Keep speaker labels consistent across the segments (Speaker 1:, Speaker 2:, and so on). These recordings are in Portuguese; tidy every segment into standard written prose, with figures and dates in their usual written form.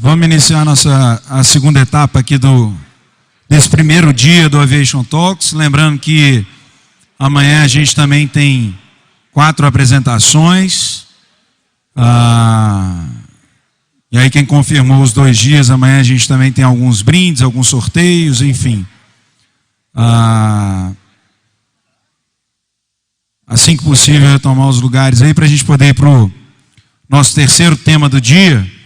Speaker 1: Vamos iniciar a segunda etapa aqui desse primeiro dia do Aviation Talks. Lembrando que amanhã a gente também tem 4 apresentações. E aí quem confirmou os 2 dias, amanhã a gente também tem alguns brindes, alguns sorteios, enfim. Assim que possível, retomar os lugares aí para a gente poder ir para o nosso terceiro tema do dia.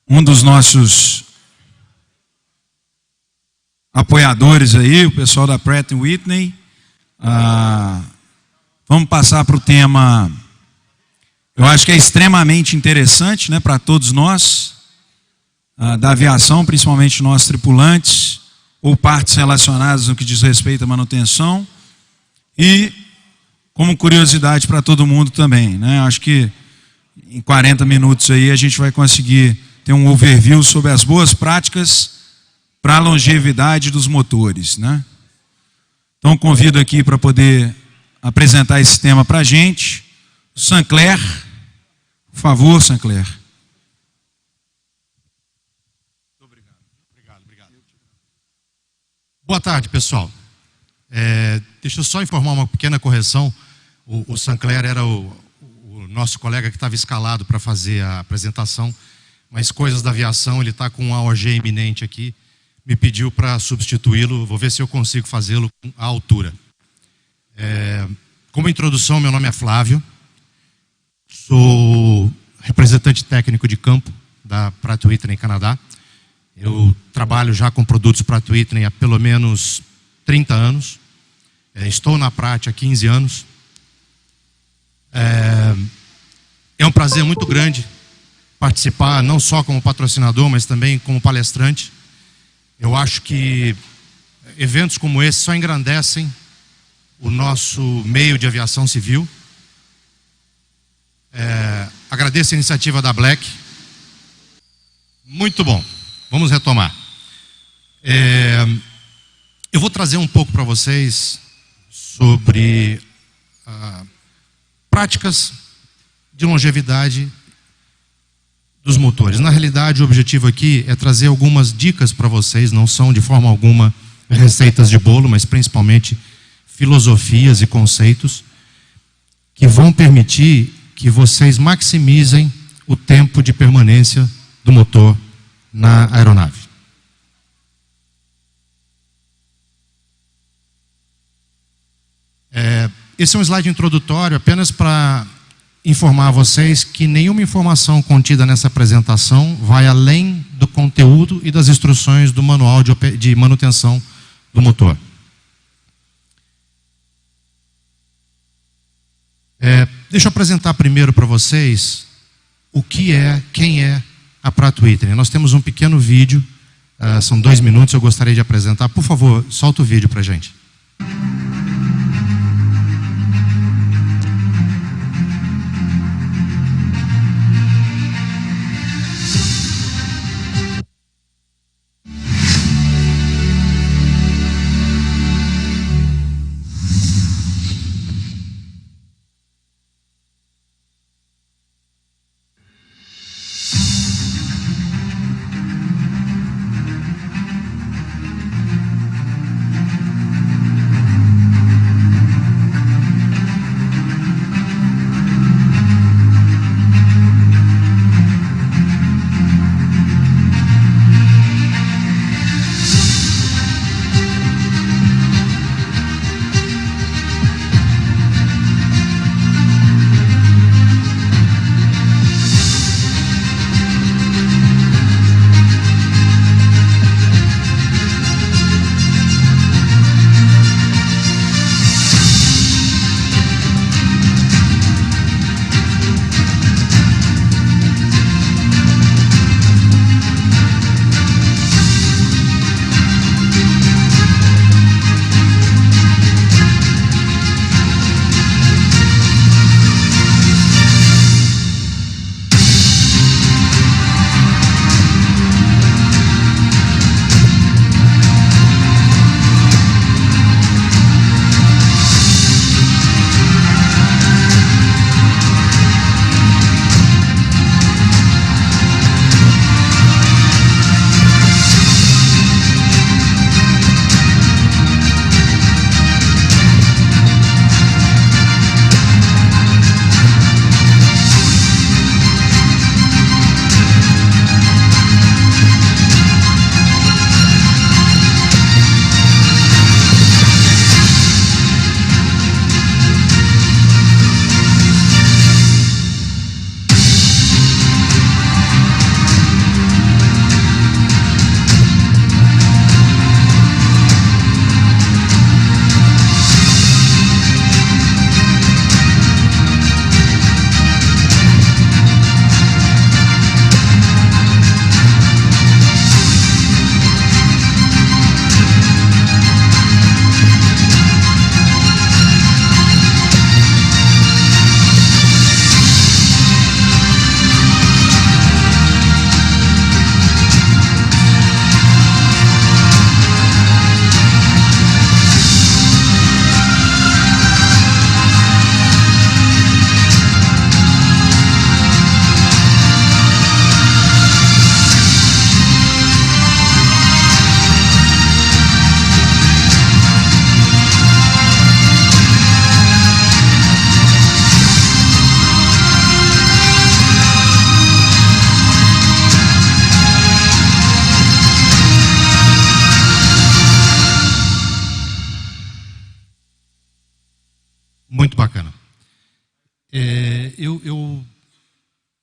Speaker 1: Um dos nossos apoiadores aí, o pessoal da Pratt & Whitney. Vamos passar para o tema, eu acho que é extremamente interessante, né, para todos nós, da aviação, principalmente nós tripulantes, ou partes relacionadas no que diz respeito à manutenção, e como curiosidade para todo mundo também, né? Acho que em 40 minutos aí a gente vai conseguir ter um overview sobre as boas práticas para a longevidade dos motores, né? Então convido aqui para poder apresentar esse tema para a gente, Sancler. Por favor, Sancler.
Speaker 2: Obrigado. Boa tarde, pessoal. Deixa eu só informar uma pequena correção. O Sancler era o nosso colega que estava escalado para fazer a apresentação, mas coisas da aviação, ele está com um AOG iminente aqui, me pediu para substituí-lo, vou ver se eu consigo fazê-lo à altura. Como introdução, meu nome é Flávio, sou representante técnico de campo da Pratt & Whitney, Canadá. Eu trabalho já com produtos Pratt & Whitney há pelo menos 30 anos. Estou na Pratt há 15 anos. É um prazer muito grande participar, não só como patrocinador, mas também como palestrante. Eu acho que eventos como esse só engrandecem o nosso meio de aviação civil. Agradeço a iniciativa da Black. Muito bom. Vamos retomar. Eu vou trazer um pouco para vocês sobre práticas de longevidade dos motores. Na realidade, o objetivo aqui é trazer algumas dicas para vocês, não são de forma alguma receitas de bolo, mas principalmente filosofias e conceitos que vão permitir que vocês maximizem o tempo de permanência do motor na aeronave. Esse é um slide introdutório apenas para informar a vocês que nenhuma informação contida nessa apresentação vai além do conteúdo e das instruções do manual de manutenção do motor. Deixa eu apresentar primeiro para vocês quem é a Pratt & Whitney. Nós temos um pequeno vídeo, são 2 minutos, eu gostaria de apresentar. Por favor, solta o vídeo para a gente.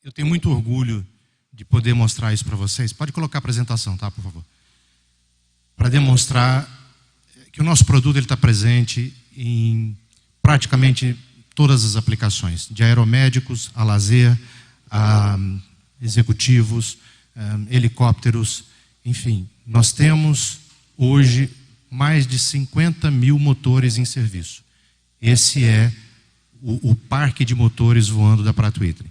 Speaker 2: Eu tenho muito orgulho de poder mostrar isso para vocês. Pode colocar a apresentação, tá, por favor? Para demonstrar que o nosso produto está presente em praticamente todas as aplicações, de aeromédicos a lazer, a executivos, helicópteros, enfim. Nós temos hoje mais de 50 mil motores em serviço. Esse é o parque de motores voando da Pratt & Whitney.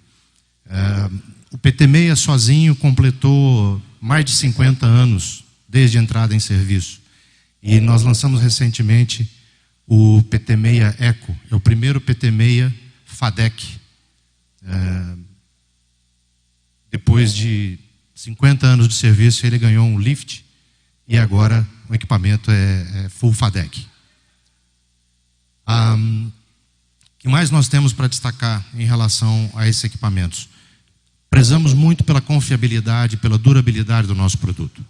Speaker 2: O PT-6 sozinho completou mais de 50 anos desde a entrada em serviço. E nós lançamos recentemente o PT-6 Eco. É o primeiro PT-6 FADEC. Depois de 50 anos de serviço, ele ganhou um lift e agora o equipamento é full FADEC. O que mais nós temos para destacar em relação a esses equipamentos? Prezamos muito pela confiabilidade, pela durabilidade do nosso produto.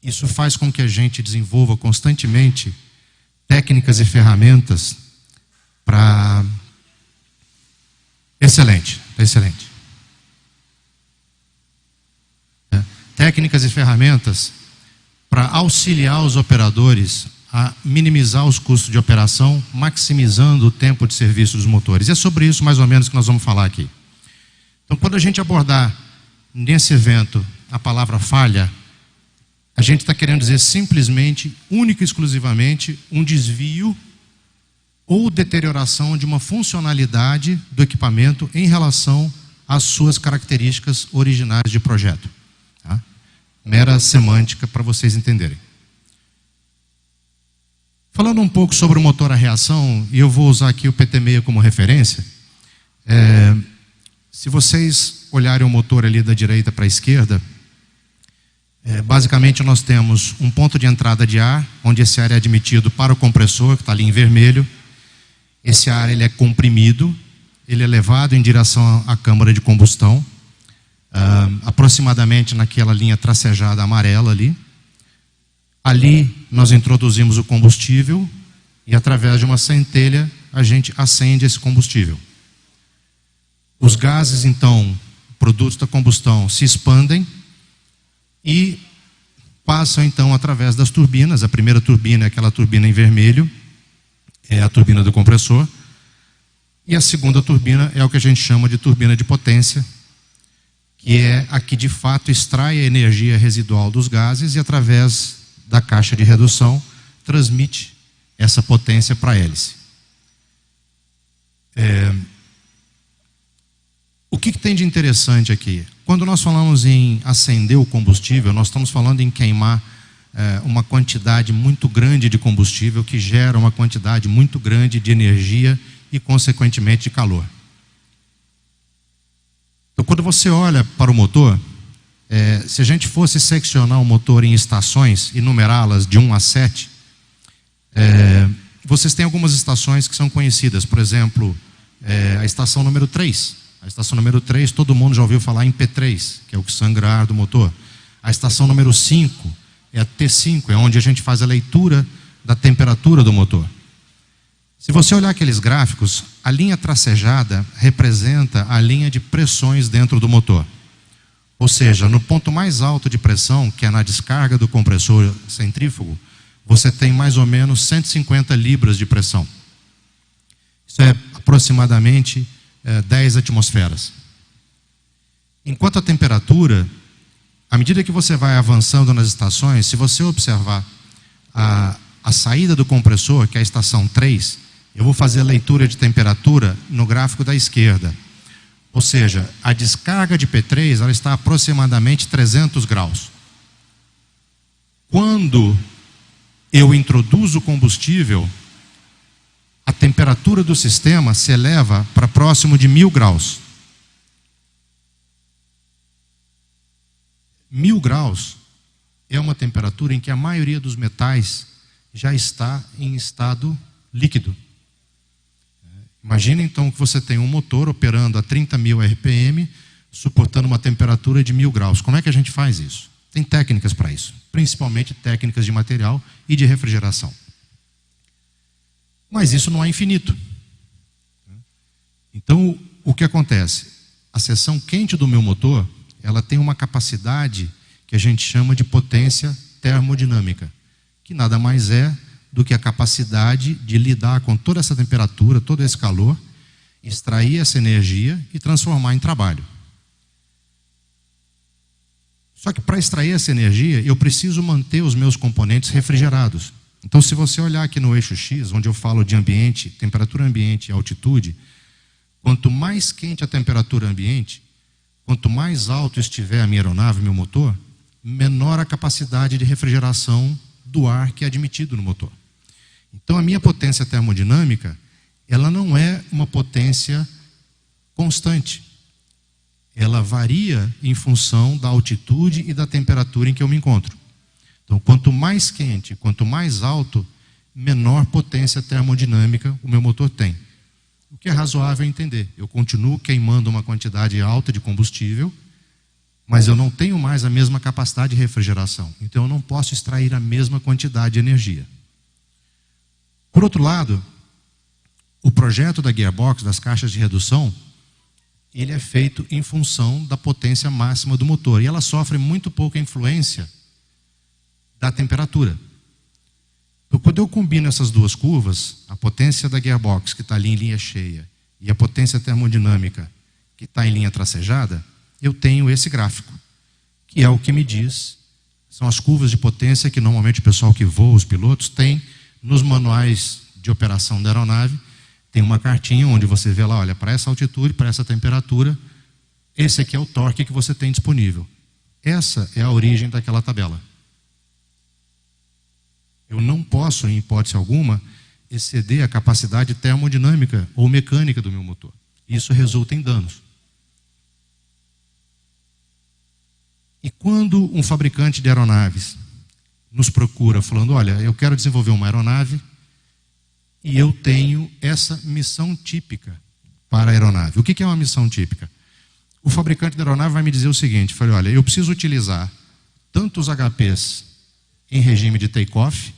Speaker 2: Isso faz com que a gente desenvolva constantemente técnicas e ferramentas para... Excelente, excelente. Técnicas e ferramentas para auxiliar os operadores a minimizar os custos de operação, maximizando o tempo de serviço dos motores. E é sobre isso mais ou menos que nós vamos falar aqui. Então, quando a gente abordar nesse evento a palavra falha, a gente está querendo dizer simplesmente, única e exclusivamente, um desvio ou deterioração de uma funcionalidade do equipamento em relação às suas características originais de projeto. Tá? Mera semântica para vocês entenderem. Falando um pouco sobre o motor a reação, e eu vou usar aqui o PT-6 como referência, se vocês olharem o motor ali da direita para a esquerda, basicamente nós temos um ponto de entrada de ar, onde esse ar é admitido para o compressor, que está ali em vermelho. Esse ar ele é comprimido, ele é levado em direção à câmara de combustão, aproximadamente naquela linha tracejada amarela ali. Ali nós introduzimos o combustível e através de uma centelha a gente acende esse combustível. Os gases, então, produtos da combustão, se expandem e passam, então, através das turbinas. A primeira turbina é aquela turbina em vermelho, é a turbina do compressor. E a segunda turbina é o que a gente chama de turbina de potência, que é a que, de fato, extrai a energia residual dos gases e, através da caixa de redução, transmite essa potência para a hélice. O que tem de interessante aqui? Quando nós falamos em acender o combustível, nós estamos falando em queimar uma quantidade muito grande de combustível que gera uma quantidade muito grande de energia e, consequentemente, de calor. Então, quando você olha para o motor, se a gente fosse seccionar o motor em estações e numerá-las de 1 a 7, vocês têm algumas estações que são conhecidas. Por exemplo, a estação número 3. A estação número 3, todo mundo já ouviu falar em P3, que é o sangra ar do motor. A estação número 5 é a T5, é onde a gente faz a leitura da temperatura do motor. Se você olhar aqueles gráficos, a linha tracejada representa a linha de pressões dentro do motor. Ou seja, no ponto mais alto de pressão, que é na descarga do compressor centrífugo, você tem mais ou menos 150 libras de pressão. Isso é aproximadamente 10 atmosferas. Enquanto a temperatura, à medida que você vai avançando nas estações, se você observar a saída do compressor, que é a estação 3, eu vou fazer a leitura de temperatura no gráfico da esquerda. Ou seja, a descarga de P3 ela está a aproximadamente 300 graus. Quando eu introduzo o combustível, a temperatura do sistema se eleva para próximo de 1000 graus. 1000 graus é uma temperatura em que a maioria dos metais já está em estado líquido. Imagina então que você tem um motor operando a 30.000 RPM, suportando uma temperatura de 1000 graus. Como é que a gente faz isso? Tem técnicas para isso, principalmente técnicas de material e de refrigeração. Mas isso não é infinito. Então, o que acontece? A seção quente do meu motor, ela tem uma capacidade que a gente chama de potência termodinâmica, que nada mais é do que a capacidade de lidar com toda essa temperatura, todo esse calor, extrair essa energia e transformar em trabalho. Só que para extrair essa energia, eu preciso manter os meus componentes refrigerados. Então, se você olhar aqui no eixo X, onde eu falo de ambiente, temperatura ambiente e altitude, quanto mais quente a temperatura ambiente, quanto mais alto estiver a minha aeronave, meu motor, menor a capacidade de refrigeração do ar que é admitido no motor. Então, a minha potência termodinâmica, ela não é uma potência constante. Ela varia em função da altitude e da temperatura em que eu me encontro. Então, quanto mais quente, quanto mais alto, menor potência termodinâmica o meu motor tem. O que é razoável entender. Eu continuo queimando uma quantidade alta de combustível, mas eu não tenho mais a mesma capacidade de refrigeração. Então, eu não posso extrair a mesma quantidade de energia. Por outro lado, o projeto da gearbox, das caixas de redução, ele é feito em função da potência máxima do motor. E ela sofre muito pouca influência da temperatura. Então, quando eu combino essas duas curvas, a potência da gearbox, que está ali em linha cheia, e a potência termodinâmica, que está em linha tracejada, eu tenho esse gráfico, que é o que me diz, são as curvas de potência que normalmente o pessoal que voa, os pilotos, tem nos manuais de operação da aeronave. Tem uma cartinha onde você vê lá, olha, para essa altitude, para essa temperatura, esse aqui é o torque que você tem disponível. Essa é a origem daquela tabela. Eu não posso, em hipótese alguma, exceder a capacidade termodinâmica ou mecânica do meu motor. Isso resulta em danos. E quando um fabricante de aeronaves nos procura falando, olha, eu quero desenvolver uma aeronave e eu tenho essa missão típica para a aeronave. O que é uma missão típica? O fabricante da aeronave vai me dizer o seguinte, falei, olha, eu preciso utilizar tantos HPs em regime de take-off,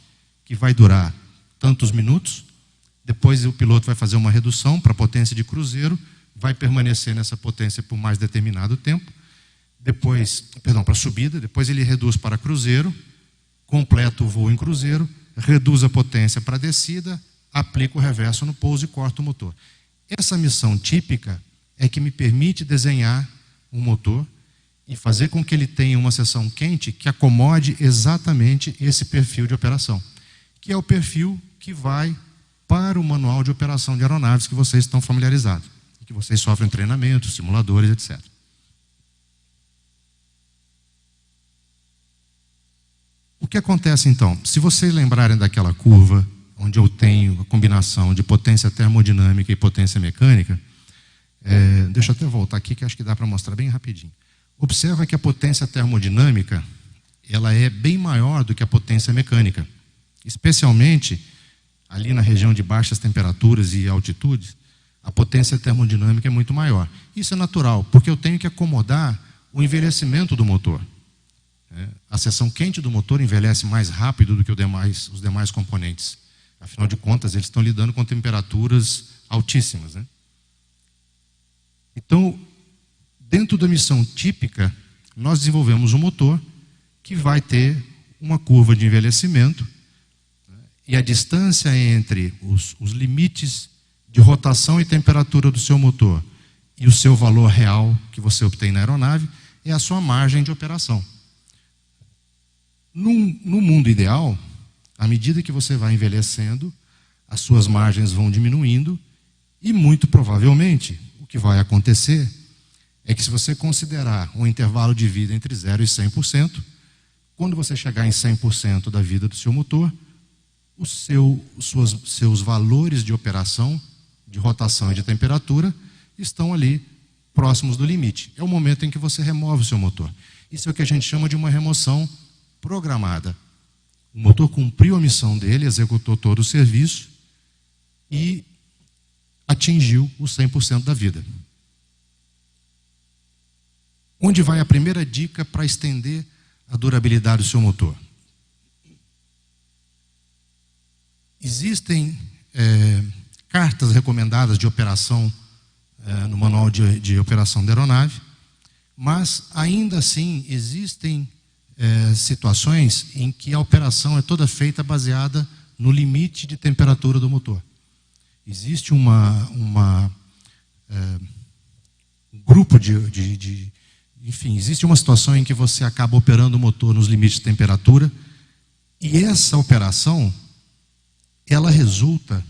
Speaker 2: que vai durar tantos minutos, depois o piloto vai fazer uma redução para a potência de cruzeiro, vai permanecer nessa potência por mais determinado tempo, depois, para subida, depois ele reduz para cruzeiro, completa o voo em cruzeiro, reduz a potência para descida, aplica o reverso no pouso e corta o motor. Essa missão típica é que me permite desenhar um motor e fazer com que ele tenha uma seção quente que acomode exatamente esse perfil de operação, que é o perfil que vai para o manual de operação de aeronaves que vocês estão familiarizados, que vocês sofrem treinamento, simuladores, etc. O que acontece então? Se vocês lembrarem daquela curva, onde eu tenho a combinação de potência termodinâmica e potência mecânica, deixa eu até voltar aqui que acho que dá para mostrar bem rapidinho. Observa que a potência termodinâmica, ela é bem maior do que a potência mecânica, especialmente ali na região de baixas temperaturas e altitudes, a potência termodinâmica é muito maior. Isso é natural, porque eu tenho que acomodar o envelhecimento do motor. A seção quente do motor envelhece mais rápido do que os demais componentes. Afinal de contas, eles estão lidando com temperaturas altíssimas, né? Então, dentro da missão típica, nós desenvolvemos um motor que vai ter uma curva de envelhecimento, e a distância entre os limites de rotação e temperatura do seu motor e o seu valor real que você obtém na aeronave é a sua margem de operação. No mundo ideal, à medida que você vai envelhecendo, as suas margens vão diminuindo e, muito provavelmente, o que vai acontecer é que, se você considerar um intervalo de vida entre 0 e 100%, quando você chegar em 100% da vida do seu motor, os seus valores de operação, de rotação e de temperatura estão ali próximos do limite. É o momento em que você remove o seu motor. Isso é o que a gente chama de uma remoção programada. O motor cumpriu a missão dele, executou todo o serviço e atingiu os 100% da vida. Onde vai a primeira dica para estender a durabilidade do seu motor? Existem cartas recomendadas de operação no manual de operação da aeronave, mas ainda assim existem situações em que a operação é toda feita baseada no limite de temperatura do motor. Existe um grupo enfim, existe uma situação em que você acaba operando o motor nos limites de temperatura, e essa operação, ela resulta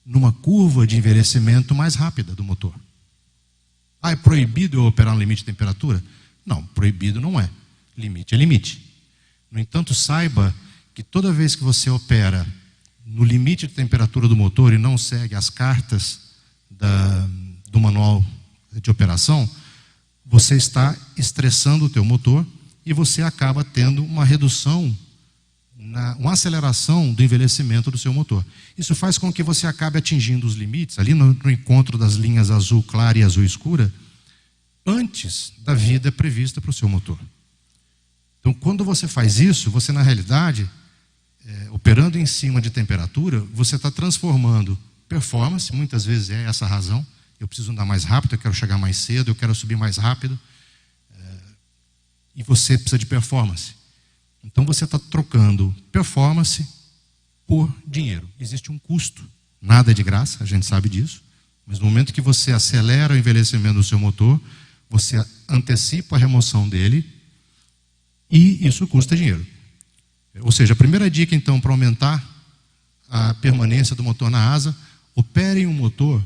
Speaker 2: numa curva de envelhecimento mais rápida do motor. É proibido eu operar no limite de temperatura? Não, proibido não é. Limite é limite. No entanto, saiba que toda vez que você opera no limite de temperatura do motor e não segue as cartas do manual de operação, você está estressando o teu motor e você acaba tendo uma redução, uma aceleração do envelhecimento do seu motor. Isso faz com que você acabe atingindo os limites, ali no encontro das linhas azul clara e azul escura, antes da vida prevista para o seu motor. Então, quando você faz isso, você na realidade, operando em cima de temperatura, você está transformando performance, muitas vezes é essa a razão. Eu preciso andar mais rápido, eu quero chegar mais cedo, eu quero subir mais rápido. E você precisa de performance. Então você está trocando performance por dinheiro. Existe um custo. Nada é de graça, a gente sabe disso. Mas no momento que você acelera o envelhecimento do seu motor, você antecipa a remoção dele e isso custa dinheiro. Ou seja, a primeira dica então para aumentar a permanência do motor na asa, opere um motor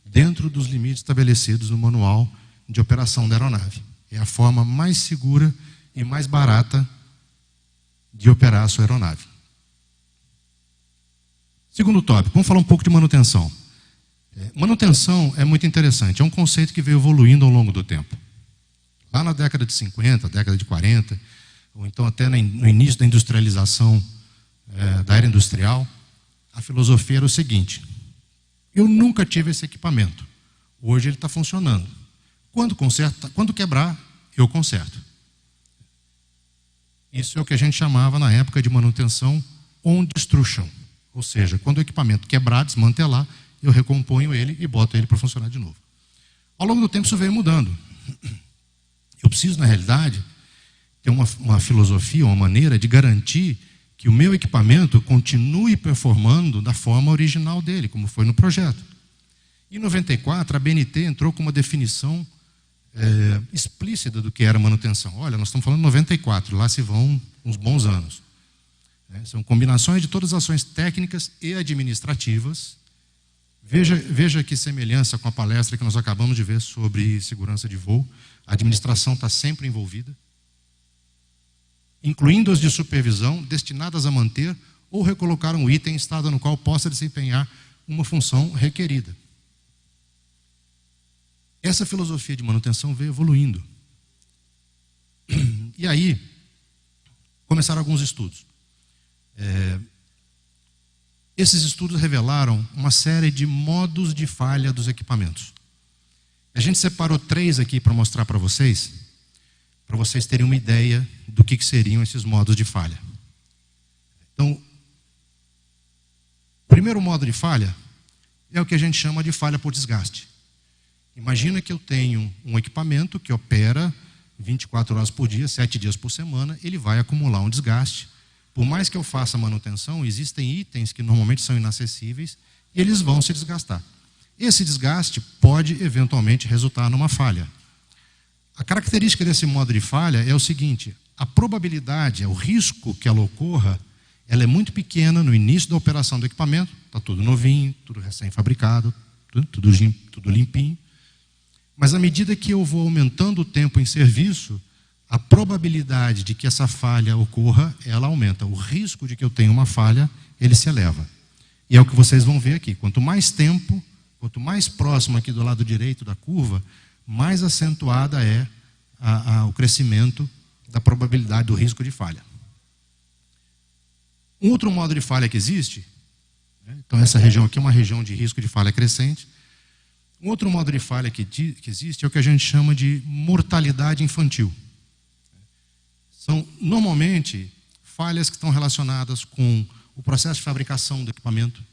Speaker 2: dentro dos limites estabelecidos no manual de operação da aeronave. É a forma mais segura e mais barata de operar a sua aeronave. Segundo tópico, vamos falar um pouco de manutenção. Manutenção é muito interessante, é um conceito que veio evoluindo ao longo do tempo. Lá na década de 50, década de 40, ou então até no início da industrialização da era industrial, a filosofia era o seguinte: eu nunca tive esse equipamento, hoje ele está funcionando. Quando quebrar, eu conserto. Isso é o que a gente chamava na época de manutenção on destruction. Ou seja, quando o equipamento quebrar, desmantelar, eu recomponho ele e boto ele para funcionar de novo. Ao longo do tempo isso veio mudando. Eu preciso, na realidade, ter uma filosofia, uma maneira de garantir que o meu equipamento continue performando da forma original dele, como foi no projeto. Em 94, a BNT entrou com uma definição explícita do que era manutenção. Olha, nós estamos falando de 94, lá se vão uns bons anos. São combinações de todas as ações técnicas e administrativas. Veja que semelhança com a palestra que nós acabamos de ver sobre segurança de voo. A administração está sempre envolvida, incluindo as de supervisão, destinadas a manter ou recolocar um item em estado no qual possa desempenhar uma função requerida. Essa filosofia de manutenção veio evoluindo. E aí, começaram alguns estudos. Esses estudos revelaram uma série de modos de falha dos equipamentos. A gente separou 3 aqui para mostrar para vocês terem uma ideia do que seriam esses modos de falha. Então, o primeiro modo de falha é o que a gente chama de falha por desgaste. Imagina que eu tenho um equipamento que opera 24 horas por dia, 7 dias por semana, ele vai acumular um desgaste. Por mais que eu faça manutenção, existem itens que normalmente são inacessíveis e eles vão se desgastar. Esse desgaste pode eventualmente resultar numa falha. A característica desse modo de falha é o seguinte: a probabilidade, o risco que ela ocorra, ela é muito pequena no início da operação do equipamento, está tudo novinho, tudo recém-fabricado, tudo limpinho. Mas à medida que eu vou aumentando o tempo em serviço, a probabilidade de que essa falha ocorra, ela aumenta. O risco de que eu tenha uma falha, ele se eleva. E é o que vocês vão ver aqui. Quanto mais tempo, quanto mais próximo aqui do lado direito da curva, mais acentuada é o crescimento da probabilidade do risco de falha. Um outro modo de falha que existe, então essa região aqui é uma região de risco de falha crescente. Um outro modo de falha que existe é o que a gente chama de mortalidade infantil. São, normalmente, falhas que estão relacionadas com o processo de fabricação do equipamento,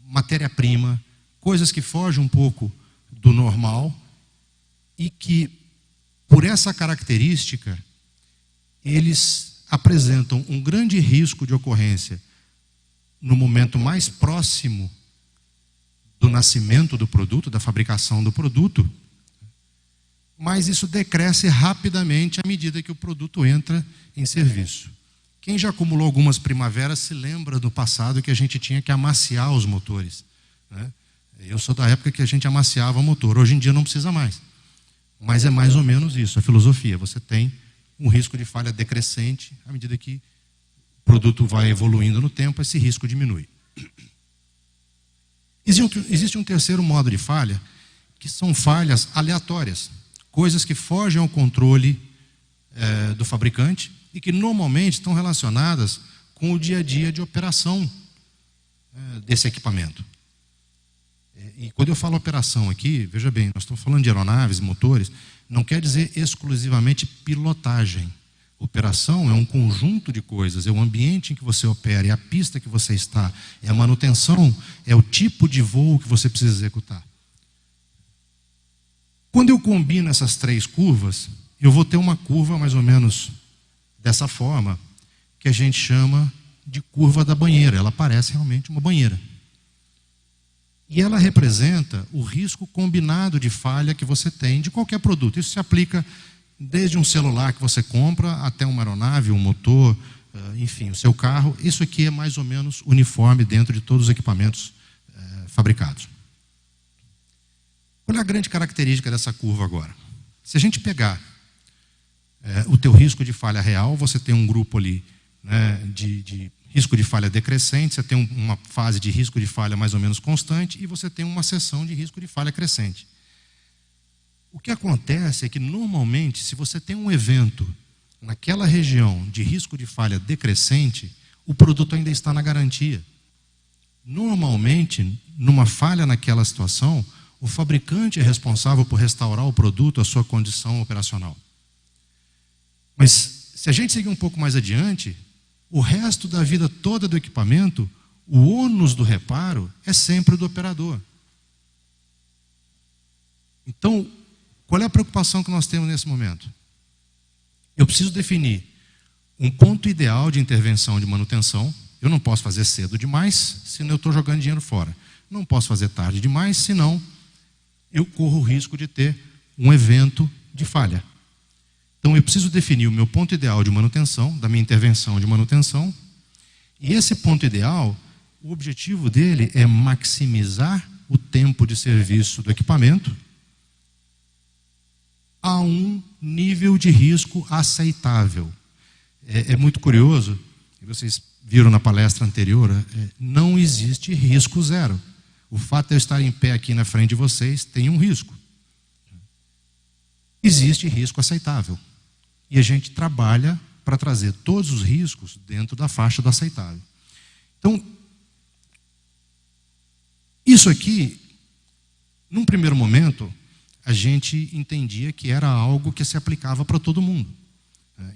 Speaker 2: matéria-prima, coisas que fogem um pouco do normal e que, por essa característica, eles apresentam um grande risco de ocorrência no momento mais próximo do nascimento do produto, da fabricação do produto, mas isso decresce rapidamente à medida que o produto entra em serviço. Quem já acumulou algumas primaveras se lembra do passado que a gente tinha que amaciar os motores, né? Eu sou da época que a gente amaciava o motor. Hoje em dia não precisa mais. Mas é mais ou menos isso, a filosofia. Você tem um risco de falha decrescente à medida que o produto vai evoluindo no tempo, esse risco diminui. Existe um terceiro modo de falha, que são falhas aleatórias, coisas que fogem ao controle do fabricante e que normalmente estão relacionadas com o dia a dia de operação desse equipamento. E quando eu falo operação aqui, veja bem, nós estamos falando de aeronaves, motores, não quer dizer exclusivamente pilotagem. Operação é um conjunto de coisas, é o ambiente em que você opera, é a pista que você está, é a manutenção, é o tipo de voo que você precisa executar. Quando eu combino essas três curvas, eu vou ter uma curva mais ou menos dessa forma, que a gente chama de curva da banheira. Ela parece realmente uma banheira. E ela representa o risco combinado de falha que você tem de qualquer produto. Isso se aplica desde um celular que você compra até uma aeronave, um motor, enfim, o seu carro. Isso aqui é mais ou menos uniforme dentro de todos os equipamentos fabricados. Olha a grande característica dessa curva agora. Se a gente pegar o teu risco de falha real, você tem um grupo ali, né, de risco de falha decrescente, você tem uma fase de risco de falha mais ou menos constante e você tem uma seção de risco de falha crescente. O que acontece é que, normalmente, se você tem um evento naquela região de risco de falha decrescente, o produto ainda está na garantia. Normalmente, numa falha naquela situação, o fabricante é responsável por restaurar o produto à sua condição operacional. Mas, se a gente seguir um pouco mais adiante, o resto da vida toda do equipamento, o ônus do reparo é sempre do operador. Então, qual é a preocupação que nós temos nesse momento? Eu preciso definir um ponto ideal de intervenção de manutenção. Eu não posso fazer cedo demais, senão eu estou jogando dinheiro fora. Não posso fazer tarde demais, senão eu corro o risco de ter um evento de falha. Então, eu preciso definir o meu ponto ideal de manutenção, da minha intervenção de manutenção. E esse ponto ideal, o objetivo dele é maximizar o tempo de serviço do equipamento a um nível de risco aceitável. É muito curioso, vocês viram na palestra anterior, não existe risco zero. O fato de eu estar em pé aqui na frente de vocês tem um risco. Existe risco aceitável. E a gente trabalha para trazer todos os riscos dentro da faixa do aceitável. Então, isso aqui, num primeiro momento, a gente entendia que era algo que se aplicava para todo mundo.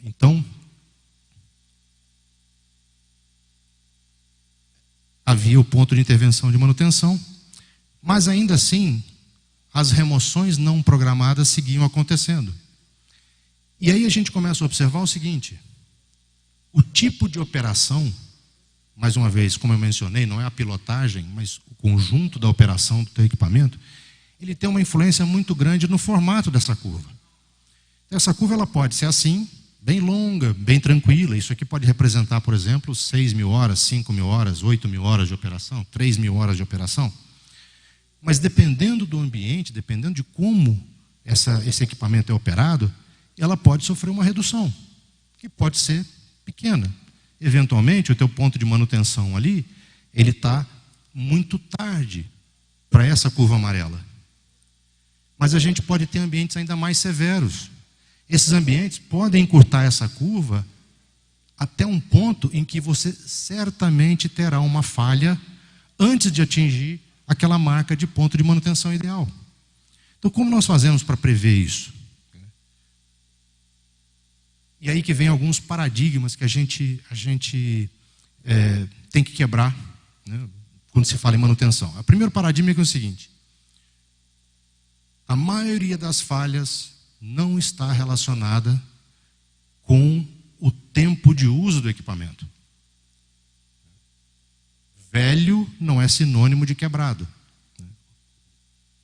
Speaker 2: Então, havia o ponto de intervenção de manutenção, mas ainda assim, as remoções não programadas seguiam acontecendo. E aí a gente começa a observar o seguinte: o tipo de operação, mais uma vez, como eu mencionei, não é a pilotagem, mas o conjunto da operação do teu equipamento, ele tem uma influência muito grande no formato dessa curva. Essa curva ela pode ser assim, bem longa, bem tranquila. Isso aqui pode representar, por exemplo, 6.000 horas, 5.000 horas, 8.000 horas de operação, 3.000 horas de operação. Mas dependendo do ambiente, dependendo de como esse equipamento é operado, ela pode sofrer uma redução, que pode ser pequena. Eventualmente, o teu ponto de manutenção ali, ele está muito tarde para essa curva amarela. Mas a gente pode ter ambientes ainda mais severos. Esses ambientes podem encurtar essa curva até um ponto em que você certamente terá uma falha antes de atingir aquela marca de ponto de manutenção ideal. Então, como nós fazemos para prever isso? E aí que vem alguns paradigmas que a gente tem que quebrar, né, quando se fala em manutenção. O primeiro paradigma é o seguinte: a maioria das falhas não está relacionada com o tempo de uso do equipamento. Velho não é sinônimo de quebrado.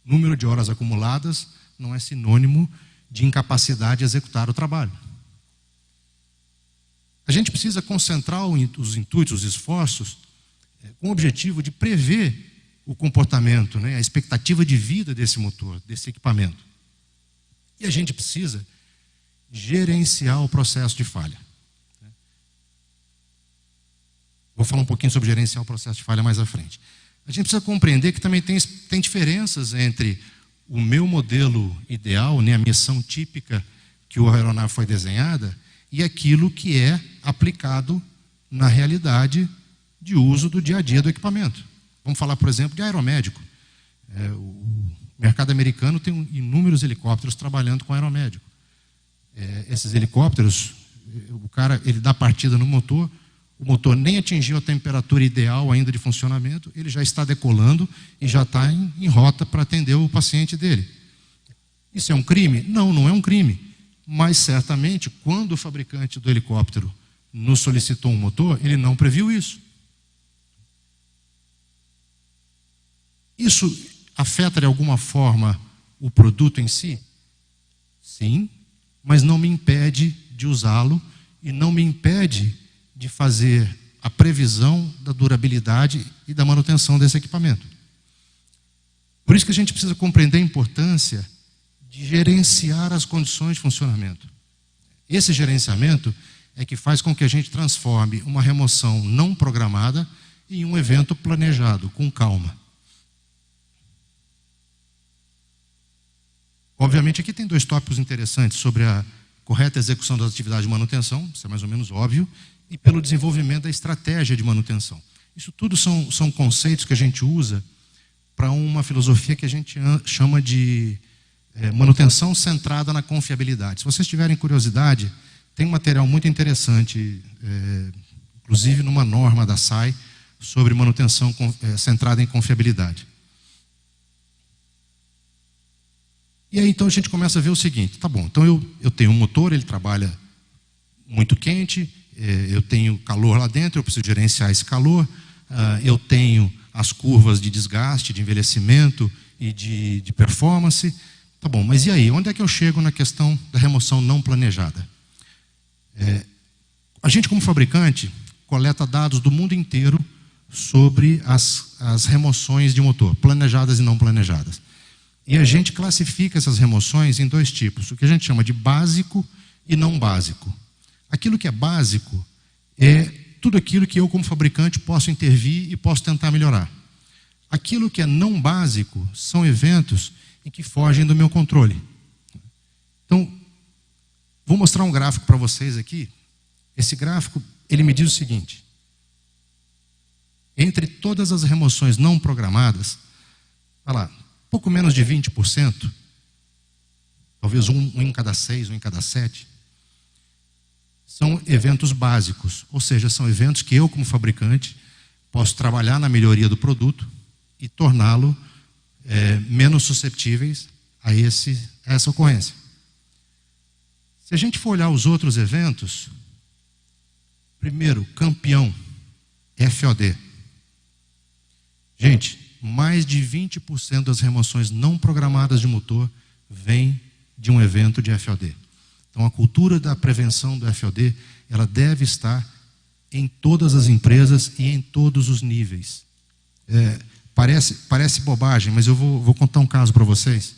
Speaker 2: Número de horas acumuladas não é sinônimo de incapacidade de executar o trabalho. A gente precisa concentrar os intuitos, os esforços, com o objetivo de prever o comportamento, a expectativa de vida desse motor, desse equipamento. E a gente precisa gerenciar o processo de falha. Vou falar um pouquinho sobre gerenciar o processo de falha mais à frente. A gente precisa compreender que também tem diferenças entre o meu modelo ideal, a missão típica que a aeronave foi desenhada, e aquilo que é aplicado na realidade de uso do dia a dia do equipamento. Vamos falar, por exemplo, de aeromédico. O mercado americano tem inúmeros helicópteros trabalhando com aeromédico. Esses helicópteros, o cara ele dá partida no motor, o motor nem atingiu a temperatura ideal ainda de funcionamento, ele já está decolando e já está em rota para atender o paciente dele. Isso é um crime? Não, não é um crime. Mas certamente, quando o fabricante do helicóptero nos solicitou um motor, ele não previu isso. Isso afeta de alguma forma o produto em si? Sim, mas não me impede de usá-lo e não me impede de fazer a previsão da durabilidade e da manutenção desse equipamento. Por isso que a gente precisa compreender a importância de gerenciar as condições de funcionamento. Esse gerenciamento é que faz com que a gente transforme uma remoção não programada em um evento planejado, com calma. Obviamente, aqui tem dois tópicos interessantes sobre a correta execução das atividades de manutenção, isso é mais ou menos óbvio, e pelo desenvolvimento da estratégia de manutenção. Isso tudo são conceitos que a gente usa para uma filosofia que a gente chama de manutenção centrada na confiabilidade. Se vocês tiverem curiosidade, tem um material muito interessante, inclusive numa norma da SAI, sobre manutenção centrada em confiabilidade. E aí então a gente começa a ver o seguinte, tá bom, então eu tenho um motor, ele trabalha muito quente, eu tenho calor lá dentro, eu preciso gerenciar esse calor, eu tenho as curvas de desgaste, de envelhecimento e de performance. Tá bom, mas e aí? Onde é que eu chego na questão da remoção não planejada? A gente, como fabricante, coleta dados do mundo inteiro sobre as remoções de motor, planejadas e não planejadas. E a gente classifica essas remoções em dois tipos, o que a gente chama de básico e não básico. Aquilo que é básico é tudo aquilo que eu, como fabricante, posso intervir e posso tentar melhorar. Aquilo que é não básico são eventos em que fogem do meu controle. Então, vou mostrar um gráfico para vocês aqui. Esse gráfico, ele me diz o seguinte. Entre todas as remoções não programadas, olha lá, pouco menos de 20%, talvez um em cada 6, um em cada 7, são eventos básicos, ou seja, são eventos que eu, como fabricante, posso trabalhar na melhoria do produto e torná-lo menos susceptíveis a essa ocorrência. Se a gente for olhar os outros eventos, primeiro, campeão, FOD. Gente, mais de 20% das remoções não programadas de motor vem de um evento de FOD. Então, a cultura da prevenção do FOD, ela deve estar em todas as empresas e em todos os níveis. Parece bobagem, mas eu vou contar um caso para vocês.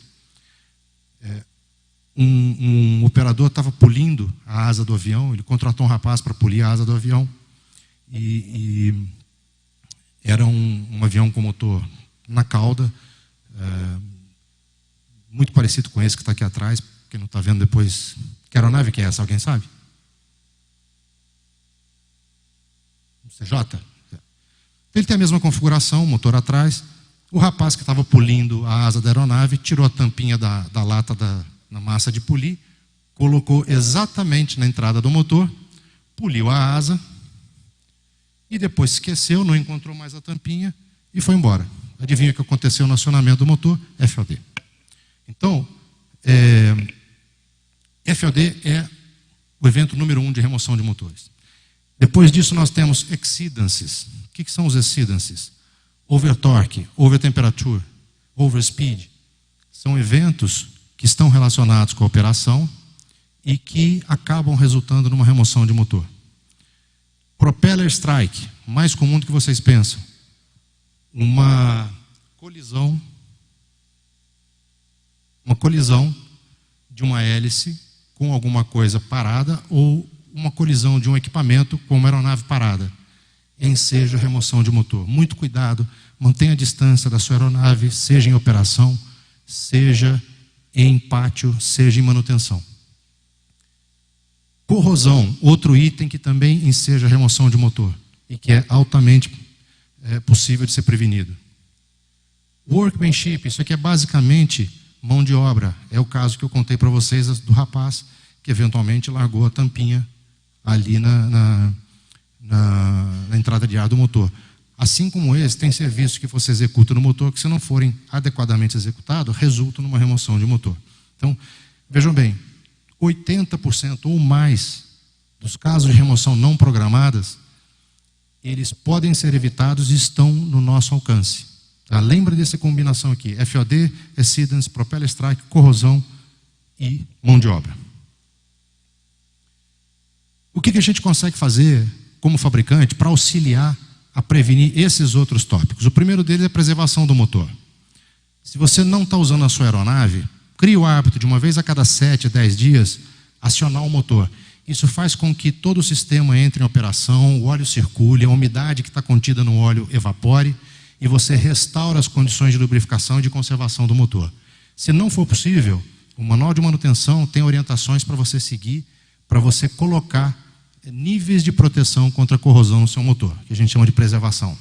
Speaker 2: Um operador estava polindo a asa do avião, ele contratou um rapaz para polir a asa do avião, e era um avião com motor na cauda, muito parecido com esse que está aqui atrás, quem não está vendo depois. Que aeronave que é essa? Alguém sabe? CJ? Ele tem a mesma configuração, motor atrás. O rapaz que estava polindo a asa da aeronave tirou a tampinha da lata na massa de polir, colocou exatamente na entrada do motor, poliu a asa e depois esqueceu, não encontrou mais a tampinha e foi embora. Adivinha o que aconteceu no acionamento do motor? FOD. Então, FOD é o evento número 1 de remoção de motores. Depois disso, nós temos exceedances. O que são os exceedances? Over torque, over temperature, over speed. São eventos que estão relacionados com a operação e que acabam resultando numa remoção de motor. Propeller strike, mais comum do que vocês pensam. Uma colisão de uma hélice com alguma coisa parada ou uma colisão de um equipamento com uma aeronave parada. Enseja remoção de motor. Muito cuidado, mantenha a distância da sua aeronave, seja em operação, seja em pátio, seja em manutenção. Corrosão, outro item que também enseja remoção de motor e que é altamente possível de ser prevenido. Workmanship, isso aqui é basicamente mão de obra. É o caso que eu contei para vocês do rapaz que eventualmente largou a tampinha ali na entrada de ar do motor. Assim como esse, tem serviços que você executa no motor que, se não forem adequadamente executados, resultam numa remoção de motor. Então, vejam bem, 80% ou mais dos casos de remoção não programadas, eles podem ser evitados e estão no nosso alcance. Tá? Lembra dessa combinação aqui, FOD, exceedance, propeller strike, corrosão e mão de obra. O que a gente consegue fazer como fabricante para auxiliar a prevenir esses outros tópicos? O primeiro deles é a preservação do motor. Se você não está usando a sua aeronave, crie o hábito de uma vez a cada 7, 10 dias, acionar o motor. Isso faz com que todo o sistema entre em operação, o óleo circule, a umidade que está contida no óleo evapore e você restaura as condições de lubrificação e de conservação do motor. Se não for possível, o manual de manutenção tem orientações para você seguir, para você colocar níveis de proteção contra a corrosão no seu motor, que a gente chama de preservação.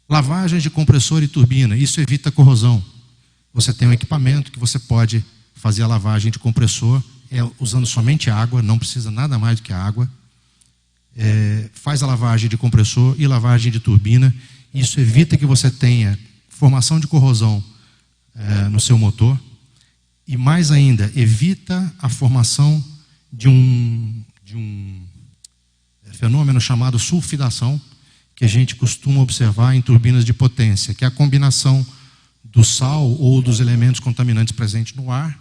Speaker 2: Lavagem de compressor e turbina, isso evita corrosão. Você tem um equipamento que você pode fazer a lavagem de compressor usando somente água, não precisa nada mais do que água. Faz a lavagem de compressor e lavagem de turbina. Isso evita que você tenha formação de corrosão no seu motor. E mais ainda, evita a formação de um fenômeno chamado sulfidação, que a gente costuma observar em turbinas de potência, que é a combinação do sal ou dos elementos contaminantes presentes no ar,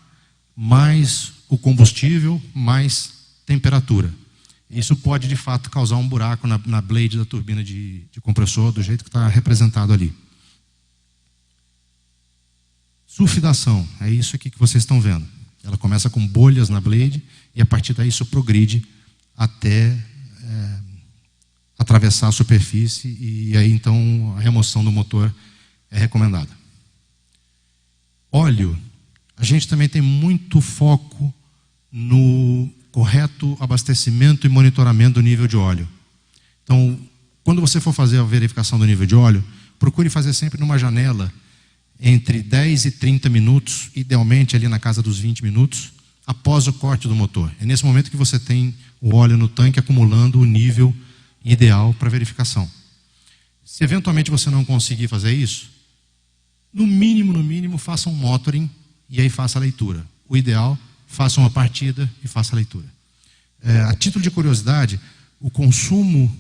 Speaker 2: mais o combustível, mais temperatura. Isso pode, de fato, causar um buraco na blade da turbina de compressor, do jeito que está representado ali. Sulfidação, é isso aqui que vocês estão vendo. Ela começa com bolhas na blade e, a partir daí, isso progride até atravessar a superfície e aí, então, a remoção do motor é recomendada. Óleo. A gente também tem muito foco no correto abastecimento e monitoramento do nível de óleo. Então, quando você for fazer a verificação do nível de óleo, procure fazer sempre numa janela entre 10 e 30 minutos, idealmente ali na casa dos 20 minutos, após o corte do motor. É nesse momento que você tem o óleo no tanque acumulando o nível ideal para verificação. Se eventualmente você não conseguir fazer isso, no mínimo, faça um monitoring e aí faça a leitura. O ideal, faça uma partida e faça a leitura. A título de curiosidade, o consumo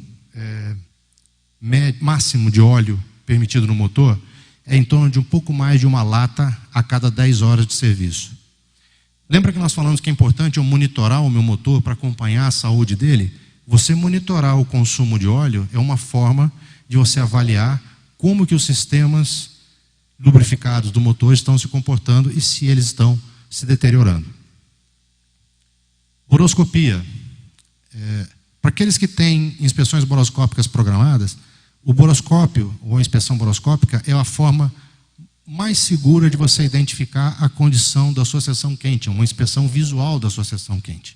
Speaker 2: máximo de óleo permitido no motor é em torno de um pouco mais de uma lata a cada 10 horas de serviço. Lembra que nós falamos que é importante eu monitorar o meu motor para acompanhar a saúde dele? Você monitorar o consumo de óleo é uma forma de você avaliar como que os sistemas lubrificados do motor estão se comportando e se eles estão se deteriorando. Boroscopia. Para aqueles que têm inspeções boroscópicas programadas, o boroscópio, ou a inspeção boroscópica, é a forma mais segura de você identificar a condição da sua seção quente, uma inspeção visual da sua seção quente.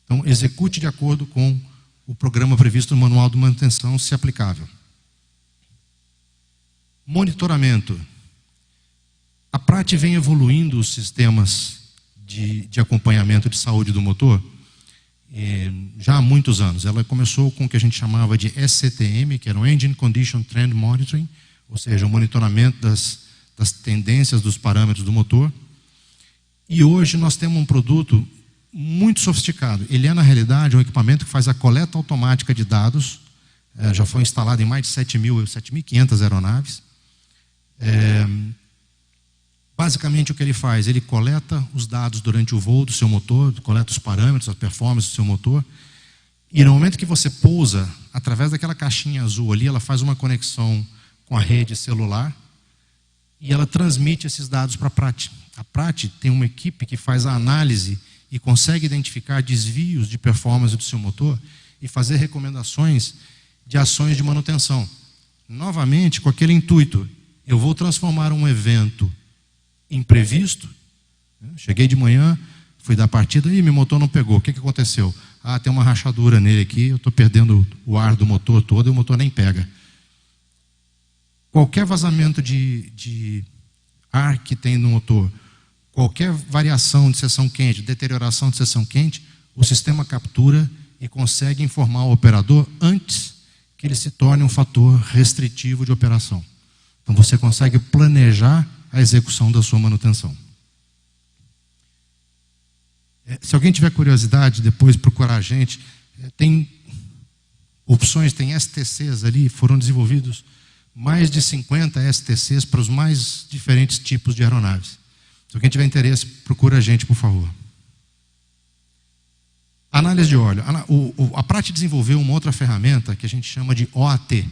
Speaker 2: Então, execute de acordo com o programa previsto no manual de manutenção, se aplicável. Monitoramento. A Pratt vem evoluindo os sistemas de acompanhamento de saúde do motor já há muitos anos. Ela começou com o que a gente chamava de SCTM, que era o Engine Condition Trend Monitoring, ou seja, o monitoramento das tendências dos parâmetros do motor. E hoje nós temos um produto muito sofisticado. Ele é, na realidade, um equipamento que faz a coleta automática de dados. Já foi instalado em mais de 7.500 aeronaves. Basicamente, o que ele faz? Ele coleta os dados durante o voo do seu motor, coleta os parâmetros, as performances do seu motor. E no momento que você pousa, através daquela caixinha azul ali, ela faz uma conexão com a rede celular e ela transmite esses dados para a Pratt. A Pratt tem uma equipe que faz a análise e consegue identificar desvios de performance do seu motor e fazer recomendações de ações de manutenção. Novamente, com aquele intuito, eu vou transformar um evento imprevisto. Cheguei de manhã, fui dar partida e meu motor não pegou. O que aconteceu? Tem uma rachadura nele aqui, eu estou perdendo o ar do motor todo e o motor nem pega. Qualquer vazamento de ar que tem no motor, qualquer variação de seção quente, deterioração de seção quente, o sistema captura e consegue informar o operador antes que ele se torne um fator restritivo de operação. Então você consegue planejar a execução da sua manutenção. Se alguém tiver curiosidade, depois procurar a gente, tem opções, tem STCs ali, foram desenvolvidos mais de 50 STCs para os mais diferentes tipos de aeronaves. Se alguém tiver interesse, procura a gente, por favor. Análise de óleo. A Pratt desenvolveu uma outra ferramenta que a gente chama de OAT.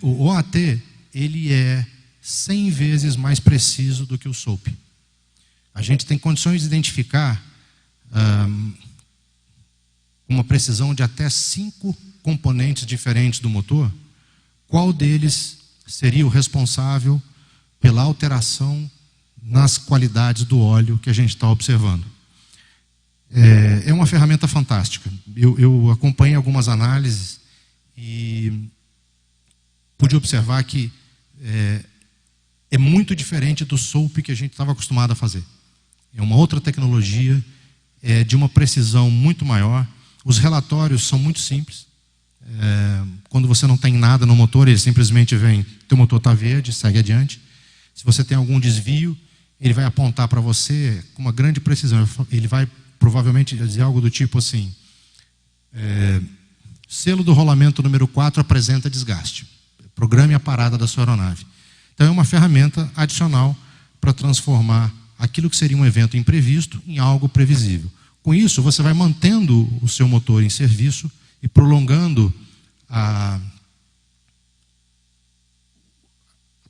Speaker 2: O OAT, ele é 100 vezes mais preciso do que o SOAP. A gente tem condições de identificar uma precisão de até 5 componentes diferentes do motor, qual deles seria o responsável pela alteração nas qualidades do óleo que a gente está observando. É uma ferramenta fantástica. Eu acompanhei algumas análises e pude observar que é muito diferente do SOAP que a gente estava acostumado a fazer. É uma outra tecnologia, de uma precisão muito maior. Os relatórios são muito simples. Quando você não tem nada no motor, ele simplesmente vem, teu motor está verde, segue adiante. Se você tem algum desvio, ele vai apontar para você com uma grande precisão. Ele vai provavelmente dizer algo do tipo assim: selo do rolamento número 4 apresenta desgaste. Programe a parada da sua aeronave. Então é uma ferramenta adicional para transformar aquilo que seria um evento imprevisto em algo previsível. Com isso, você vai mantendo o seu motor em serviço e prolongando a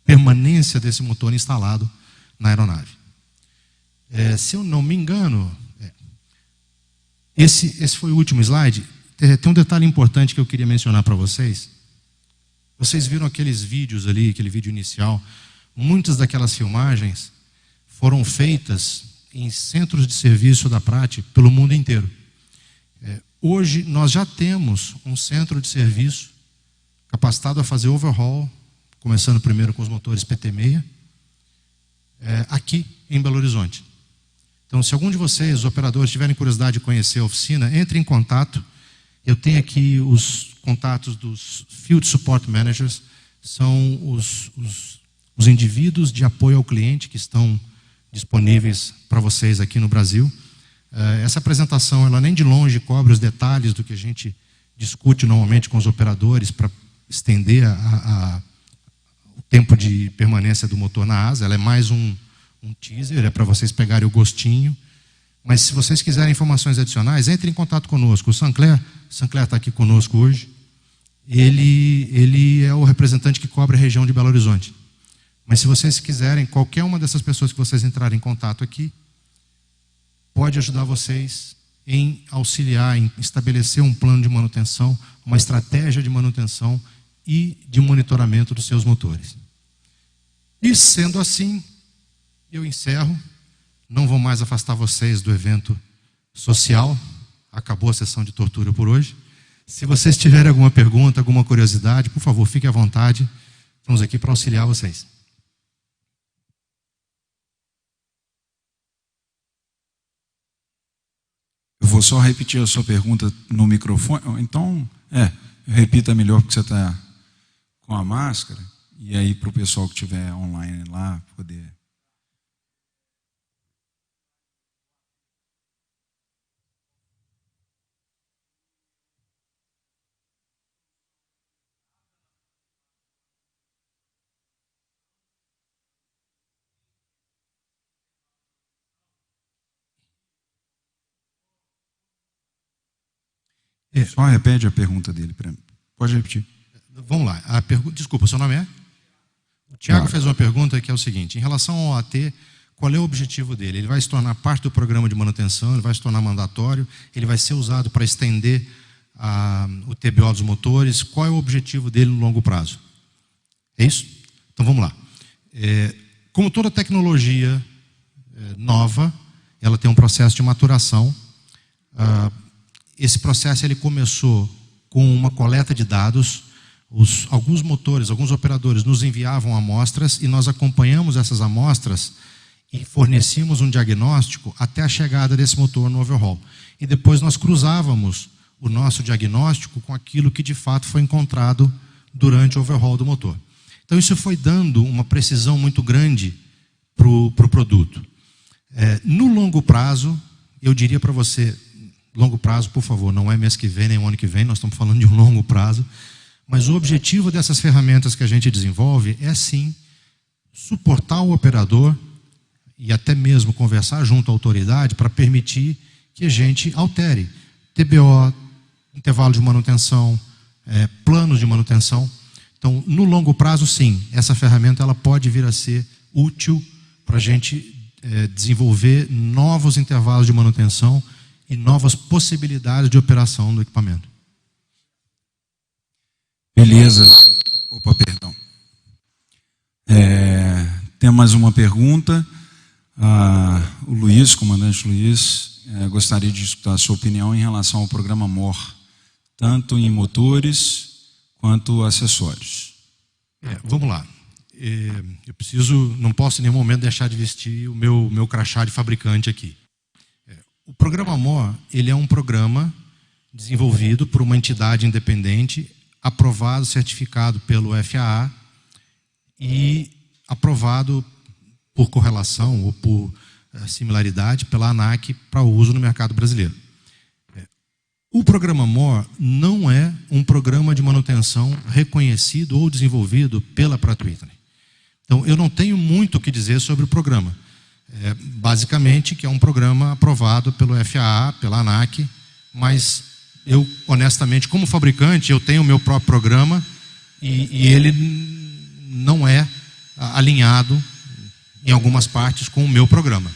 Speaker 2: permanência desse motor instalado na aeronave. Se eu não me engano, esse foi o último slide. Tem um detalhe importante que eu queria mencionar para vocês. Vocês viram aqueles vídeos ali, aquele vídeo inicial. Muitas daquelas filmagens foram feitas em centros de serviço da Pratt pelo mundo inteiro. Hoje nós já temos um centro de serviço capacitado a fazer overhaul, começando primeiro com os motores PT6, aqui em Belo Horizonte. Então, se algum de vocês, os operadores, tiverem curiosidade de conhecer a oficina, entre em contato. Eu tenho aqui os contatos dos Field Support Managers, são os indivíduos de apoio ao cliente que estão disponíveis para vocês aqui no Brasil. Essa apresentação, ela nem de longe cobre os detalhes do que a gente discute normalmente com os operadores para estender o tempo de permanência do motor na asa. Ela é mais um teaser, é para vocês pegarem o gostinho. Mas se vocês quiserem informações adicionais, entre em contato conosco. O Sancler está aqui conosco hoje. Ele é o representante que cobre a região de Belo Horizonte. Mas se vocês quiserem, qualquer uma dessas pessoas que vocês entrarem em contato aqui, pode ajudar vocês em auxiliar, em estabelecer um plano de manutenção, uma estratégia de manutenção e de monitoramento dos seus motores. E sendo assim, eu encerro. Não vou mais afastar vocês do evento social. Acabou a sessão de tortura por hoje. Se vocês tiverem alguma pergunta, alguma curiosidade, por favor, fiquem à vontade. Estamos aqui para auxiliar vocês.
Speaker 1: Eu vou só repetir a sua pergunta no microfone. Então, repita melhor porque você está com a máscara. E aí, para o pessoal que estiver online lá, poder... Só repete a pergunta dele para mim. Pode repetir.
Speaker 2: Vamos lá. Desculpa, seu nome é? O Tiago fez uma pergunta que é o seguinte: em relação ao OAT, qual é o objetivo dele? Ele vai se tornar parte do programa de manutenção, ele vai se tornar mandatório, ele vai ser usado para estender o TBO dos motores. Qual é o objetivo dele no longo prazo? É isso? Então vamos lá. Como toda tecnologia nova, ela tem um processo de maturação. Esse processo ele começou com uma coleta de dados. Alguns motores, alguns operadores nos enviavam amostras e nós acompanhamos essas amostras e fornecíamos um diagnóstico até a chegada desse motor no overhaul. E depois nós cruzávamos o nosso diagnóstico com aquilo que de fato foi encontrado durante o overhaul do motor. Então isso foi dando uma precisão muito grande para o produto. No longo prazo, eu diria para você, longo prazo, por favor, não é mês que vem, nem o ano que vem, nós estamos falando de um longo prazo, mas o objetivo dessas ferramentas que a gente desenvolve é sim suportar o operador e até mesmo conversar junto à autoridade para permitir que a gente altere TBO, intervalo de manutenção, planos de manutenção. Então, no longo prazo, sim, essa ferramenta ela pode vir a ser útil para a gente desenvolver novos intervalos de manutenção e novas possibilidades de operação do equipamento.
Speaker 1: Beleza. Opa, perdão. Tem mais uma pergunta. O Luiz, comandante Luiz, gostaria de escutar a sua opinião em relação ao programa MOR, tanto em motores quanto acessórios.
Speaker 2: Vamos lá. Não posso em nenhum momento deixar de vestir o meu crachá de fabricante aqui. O programa MOR, ele é um programa desenvolvido por uma entidade independente, aprovado, certificado pelo FAA e aprovado por correlação ou por similaridade pela ANAC para uso no mercado brasileiro. O programa MOR não é um programa de manutenção reconhecido ou desenvolvido pela Pratt & Whitney. Então, eu não tenho muito o que dizer sobre o programa. Basicamente, que é um programa aprovado pelo FAA, pela ANAC, mas eu, honestamente, como fabricante, eu tenho o meu próprio programa e ele não é alinhado em algumas partes com o meu programa.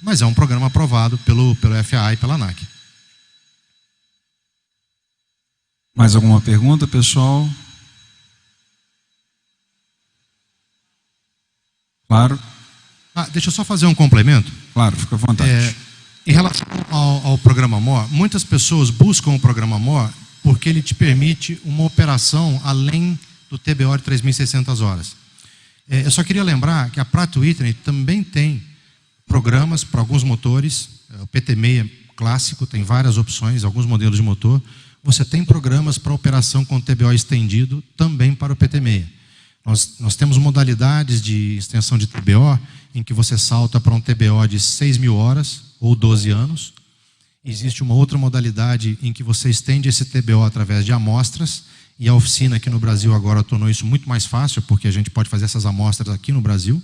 Speaker 2: Mas é um programa aprovado pelo FAA e pela ANAC.
Speaker 1: Mais alguma pergunta, pessoal? Claro.
Speaker 2: Deixa eu só fazer um complemento.
Speaker 1: Claro, fica à vontade.
Speaker 2: Em relação ao programa MOR, muitas pessoas buscam o programa MOR porque ele te permite uma operação além do TBO de 3.600 horas. Eu só queria lembrar que a Pratt & Whitney também tem programas para alguns motores. O PT6 clássico tem várias opções, alguns modelos de motor. Você tem programas para operação com TBO estendido também para o PT6. Nós temos modalidades de extensão de TBO em que você salta para um TBO de 6.000 horas ou 12 anos. Existe uma outra modalidade em que você estende esse TBO através de amostras, e a oficina aqui no Brasil agora tornou isso muito mais fácil, porque a gente pode fazer essas amostras aqui no Brasil.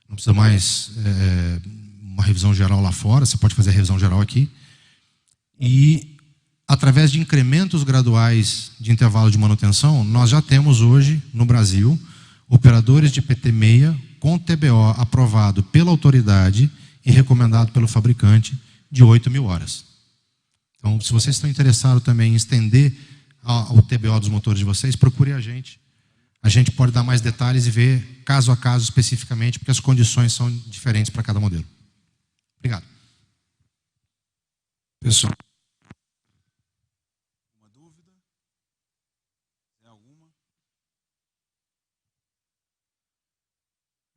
Speaker 2: Não precisa mais uma revisão geral lá fora, você pode fazer a revisão geral aqui. E através de incrementos graduais de intervalo de manutenção, nós já temos hoje, no Brasil, operadores de PT6 com TBO aprovado pela autoridade e recomendado pelo fabricante de 8.000 horas. Então, se vocês estão interessados também em estender o TBO dos motores de vocês, procure a gente. A gente pode dar mais detalhes e ver caso a caso especificamente, porque as condições são diferentes para cada modelo. Obrigado.
Speaker 1: Pessoal.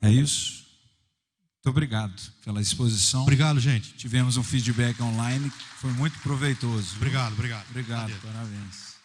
Speaker 1: É isso? Muito obrigado pela exposição.
Speaker 2: Obrigado, gente.
Speaker 1: Tivemos um feedback online que foi muito proveitoso.
Speaker 2: Obrigado.
Speaker 1: Obrigado, parabéns.